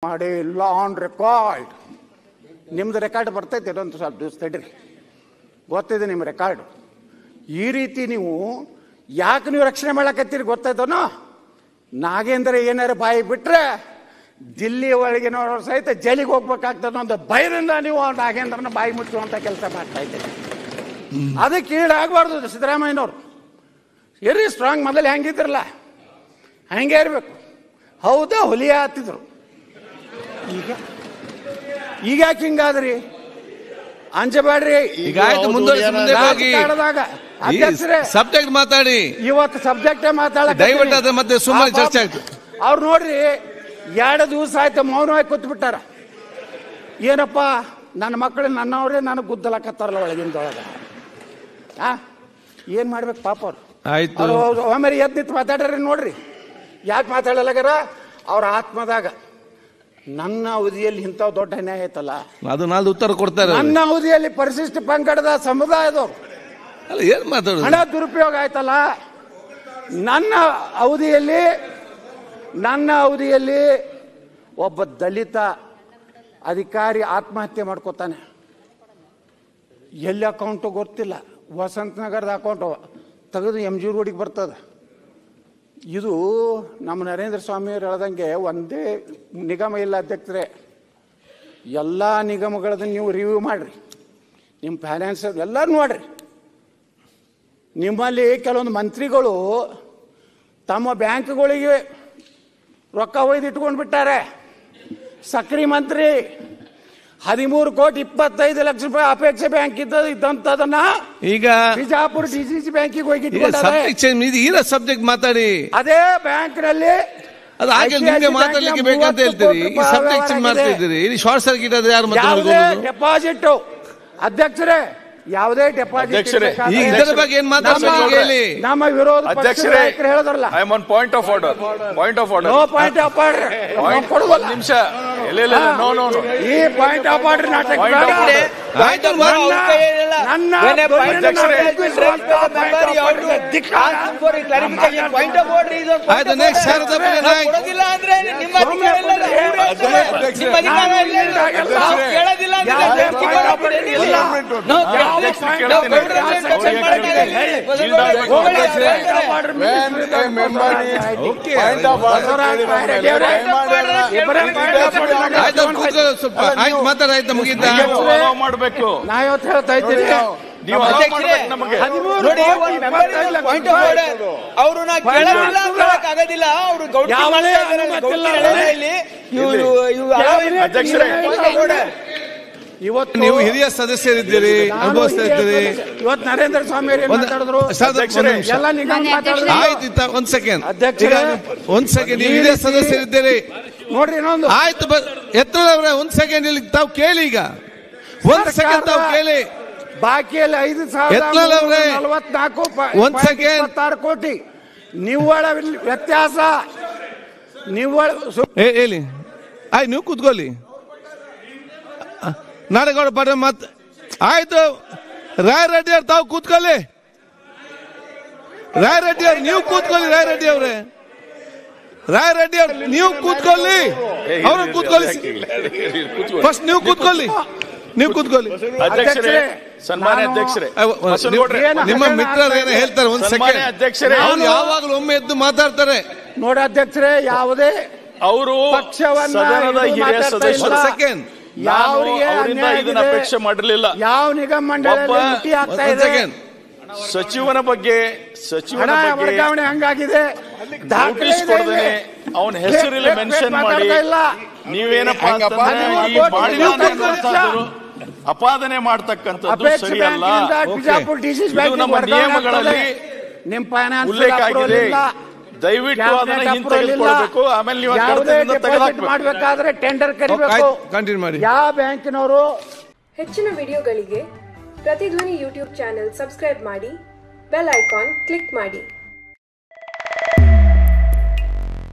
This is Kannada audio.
ಮಾಡಿ ಇಲ್ಲ ಆನ್ ರೆಕಾರ್ಡ್. ನಿಮ್ದು ರೆಕಾರ್ಡ್ ಬರ್ತೈತೆ ಇದೊಂದು ಸ್ವಲ್ಪ ದಿವಸ ತಡ್ರಿ, ಗೊತ್ತಿದೆ ನಿಮ್ಮ ರೆಕಾರ್ಡ್. ಈ ರೀತಿ ನೀವು ಯಾಕೆ ನೀವು ರಕ್ಷಣೆ ಮಾಡಕತ್ತೀರಿ ಗೊತ್ತಾಯ್ತನೋ. ನಾಗೇಂದ್ರ ಏನಾರು ಬಾಯಿ ಬಿಟ್ರೆ ದಿಲ್ಲಿ ಒಳಗಿನವರು ಸಹಿತ ಜೈಲಿಗೆ ಹೋಗ್ಬೇಕಾಗ್ತದೆ ಒಂದು ಭಯದಿಂದ ನೀವು ನಾಗೇಂದ್ರನ ಬಾಯಿ ಮುಚ್ಚುವಂತ ಕೆಲಸ ಮಾಡ್ತಾ ಇದ್ದೀರಿ. ಅದಕ್ಕೆ ಈಡಾಗಬಾರ್ದು ಸಿದ್ದರಾಮಯ್ಯನವರು. ಇರ್ರಿ ಸ್ಟ್ರಾಂಗ್, ಮೊದಲು ಹೆಂಗಿದ್ರಲ್ಲ ಹಂಗೆ ಇರ್ಬೇಕು. ಹೌದಾ, ಹುಲಿಯ ಹತ್ತಿದ್ರು. ಈಗ ಯಾಕೆ ಹಿಂಗಾದ್ರಿ? ಅಂಜಬೇಡ್ರಿ. ಈಗ ಸಬ್ಜೆಕ್ಟ್ ಮಾತಾಡಿ. ಇವತ್ತು ಸಬ್ಜೆಕ್ಟೇ ಮಾತಾಡಕ್ಕೆ ದಯವಿಟ್ಟು ಅದ್ರ ಮತ್ತೆ ಸುಮ್ಮನೆ ಚರ್ಚೆ ಆಗ್ತದೆ. ಅವ್ರು ನೋಡ್ರಿ 2 ದಿವಸ ಆಯ್ತು ಮೌನವಾಗಿ ಕೂತ್ ಬಿಟ್ಟಾರ. ಏನಪ್ಪ ನನ್ನ ಮಕ್ಕಳು ನನ್ನವ್ರೇ ನನಗೆ ಗುದ್ದಲಕತ್ತಾರಲ್ಲ ಒಳಗಿಂದೊಳಗ. ಏನ್ ಮಾಡ್ಬೇಕು ಪಾಪ ಅವ್ರು. ಆಯ್ತು, ಒಮ್ಮೆ ಎದ್ದು ನಿಂತು ಮಾತಾಡ್ರಿ. ನೋಡ್ರಿ ಯಾಕೆ ಮಾತಾಡಲಾಗ್ಯಾರ? ಅವ್ರ ಆತ್ಮದಾಗ ನನ್ನ ಅವಧಿಯಲ್ಲಿ ಇಂಥ ದೊಡ್ಡ ಅನ್ಯಾಯ ಐತಲ್ಲ, ಅದು ನಾಲ್ಕು ಉತ್ತರ ಕೊಡ್ತಾರೆ. ನನ್ನ ಅವಧಿಯಲ್ಲಿ ಪರಿಶಿಷ್ಟ ಪಂಗಡದ ಸಮುದಾಯದವ್ರು ಏನ್ ಮಾತಾಡೋದು, ಹಣ ದುರುಪಯೋಗ ಆಯ್ತಲ್ಲ. ನನ್ನ ಅವಧಿಯಲ್ಲಿ ಒಬ್ಬ ದಲಿತ ಅಧಿಕಾರಿ ಆತ್ಮಹತ್ಯೆ ಮಾಡ್ಕೋತಾನೆ. ಎಲ್ಲಿ ಅಕೌಂಟು ಗೊತ್ತಿಲ್ಲ, ವಸಂತ ನಗರದ ಅಕೌಂಟು ತೆಗೆದು MG ರೋಡಿಗೆ ಬರ್ತದೆ. ಇದು ನಮ್ಮ ನರೇಂದ್ರ ಸ್ವಾಮಿಯವ್ರು ಹೇಳ್ದಂಗೆ ಒಂದೇ ನಿಗಮ ಇಲ್ಲ ಅಧ್ಯಕ್ಷರೇ, ಎಲ್ಲ ನಿಗಮಗಳದ್ದು ನೀವು ರಿವ್ಯೂ ಮಾಡಿರಿ. ನಿಮ್ಮ ಫೈನಾನ್ಸ್ ಎಲ್ಲರೂ ನೋಡ್ರಿ. ನಿಮ್ಮಲ್ಲಿ ಕೆಲವೊಂದು ಮಂತ್ರಿಗಳು ತಮ್ಮ ಬ್ಯಾಂಕ್ಗಳಿಗೆ ರೊಕ್ಕ ಒಯ್ದು ಇಟ್ಕೊಂಡು ಬಿಟ್ಟಾರೆ. ಸಕ್ರಿ ಮಂತ್ರಿ 13,25,00,000 ಅಪೇಕ್ಷೆ ಬ್ಯಾಂಕ್ ಇದ್ದಂತದನ್ನ ಈಗ ಬಿಜಾಪುರ DCC ಬ್ಯಾಂಕಿಗೆ ಹೋಗಿ ಸಬ್ಜೆಕ್ಟ್ ಮಾತಾಡಿ. ಅದೇ ಬ್ಯಾಂಕ್ ನಲ್ಲಿ ಅದು ಹಾಗೆ ನಿಮ್ಗೆ ಮಾತಾಡ್ಲಿಕ್ಕೆ ಬೇಕಂತ ಹೇಳ್ತೀರಿ. ಈ ಸಬ್ಜೆಕ್ಟ್ ಮಾಡ್ತಿದ್ದೀರಿ. ಇಲ್ಲಿ ಶಾರ್ಟ್ ಸರ್ಕ್ಯೂಟ್ ಆದ್ರೆ ಯಾರು ಡೆಪಾಸಿಟ್ ಅಧ್ಯಕ್ಷರೇ, ಯಾವುದೇ ಡೆಪಾಸಿಟ್ ಈಗ ಇದರ ಬಗ್ಗೆ ಏನ್ ಮಾತಾಡ್ಬೇಕು ಹೇಳಿ. ನಮ್ಮ ವಿರೋಧ ಅಧ್ಯಕ್ಷರೇ ಹೇಳಿದ್ರಲ್ಲ, I am on point of order. No point of order. ಒಂದು ನಿಮಿಷ. ನೋ ಈ ಪಾಯಿಂಟ್ ಆಫ್ ಆರ್ಡರ್ ನಾಟಕ ಮಾತಾಡಾಯ್ತು, ಮುಗಿತ ಮಾಡಬೇಕು. ನಾ ಇವತ್ತು ಹೇಳ್ತಾ ಇದ್ದೀನಿ, ಅವರು ಆಗೋದಿಲ್ಲ. ಅವರು ಇವತ್ತು ನೀವು ಹಿರಿಯ ಸದಸ್ಯರಿದ್ದೀರಿ, ಅನುಭವಿಸ್ತಾ ಇದ್ದೀರಿ. ಇವತ್ತು ನರೇಂದ್ರ ಸ್ವಾಮಿ ಮಾತಾಡಿದ್ರು. ಆಯ್ತು, ಒಂದ್ ಸೆಕೆಂಡ್ ಒಂದ್ ಸೆಕೆಂಡ್. ನೀವು ಹಿರಿಯ ಸದಸ್ಯರಿದ್ದೀರಿ ನೋಡ್ರಿ. ಇನ್ನೊಂದು ಆಯ್ತು, ಎತ್ತರವ್ರೆ ಒಂದ್ ಸೆಕೆಂಡ್ ಇಲ್ಲಿ ತಾವು ಕೇಳಿ. ಈಗ ಒಂದ್ ಸೆಕೆಂಡ್ ತಾವು ಕೇಳಿ. ಬಾಕಿಯಲ್ಲಿ 5,044 ಕೋಟಿ ನಿವ್ವಳ ವ್ಯತ್ಯಾಸ. ನಿವ್ವಳ ಹೇಳಿ. ಆಯ್ತು, ನೀವು ಕೂತ್ಕೊಳ್ಳಿ. ನಾಡಗೌಡ ಪಾಟೀಲ್ ಮತ್ ಆಯ್ತು. ರಾಯ್ ರೆಡ್ಡಿ ಅವ್ರು ತಾವು ಕೂತ್ಕೊಳ್ಳಿ. ರಾಯ್ ರೆಡ್ಡಿ ಅವ್ರು ನೀವು ಕೂತ್ಕೊಳ್ಳಿ. ರಾಯ್ ರೆಡ್ಡಿ ಅವ್ರೆ, ರಾಯ್ ರೆಡ್ಡಿ ಅವ್ರು ನೀವು ಕೂತ್ಕೊಳ್ಳಿ. ಅವ್ರು ಕೂತ್ಕೊಳ್ಳಿ. ಫಸ್ಟ್ ನೀವು ಕೂತ್ಕೊಳ್ಳಿ. ನೀವು ಕೂತ್ಕೊಳ್ಳಿ. ಅಧ್ಯಕ್ಷರೇ, ಸನ್ಮಾನ್ಯ ಅಧ್ಯಕ್ಷರೇ, ನಿಮ್ಮ ಮಿತ್ರರು ಏನೋ ಹೇಳ್ತಾರೆ. ಒಂದ್ ಸೆಕೆಂಡ್ ಅಧ್ಯಕ್ಷರೇ, ಅವ್ರು ಯಾವಾಗಲೂ ಒಮ್ಮೆ ಎದ್ದು ಮಾತಾಡ್ತಾರೆ. ನೋಡಿ ಅಧ್ಯಕ್ಷರೇ, ಯಾವುದೇ ಅವರು ಸದನದ ಹಿರಿಯ ಸದಸ್ಯರು. ಸೆಕೆಂಡ್ ಇದನ್ನ ಅಪೇಕ್ಷೆ ಮಾಡಿರಲಿಲ್ಲ. ಯಾವ ನಿಗಮ ಮಂಡಳಿ ಸಚಿವನ ಬಗ್ಗೆ ವರ್ಗಾವಣೆ ಹಂಗಾಗಿದೆ. ನೋಟಿಸ್ ಕೊಡದೇನೆ ಅವನ ಹೆಸರಲ್ಲಿ ಮೆನ್ಷನ್ ಮಾಡಿ ನೀವೇನಪ್ಪಾ ಅಪಾದನೆ ಮಾಡ್ತಕ್ಕಂಥದ್ದು ಸರಿಯಲ್ಲ. ನಮ್ಮ ನಿಯಮಗಳಲ್ಲಿ ಉಲ್ಲೇಖ ಆಗಿದೆ. ದಯವಿಟ್ಟು ಅದನ್ನ ಹಿಂತೆಗೆದುಕೊಳ್ಬೇಕು. ಆಮೇಲೆ ನೀವು ಮಾಡಬೇಕಾದ್ರೆ ಟೆಂಡರ್ ಕರಿಬೇಕು. ಕಂಟಿನ್ಯೂ ಮಾಡಿ. ಯಾವ ಬ್ಯಾಂಕಿನವರು. ಹೆಚ್ಚಿನ ವಿಡಿಯೋಗಳಿಗೆ ಪ್ರತಿಧ್ವನಿ ಯೂಟ್ಯೂಬ್ ಚಾನೆಲ್ ಸಬ್ಸ್ಕ್ರೈಬ್ ಮಾಡಿ, ಬೆಲ್ ಐಕಾನ್ ಕ್ಲಿಕ್ ಮಾಡಿ.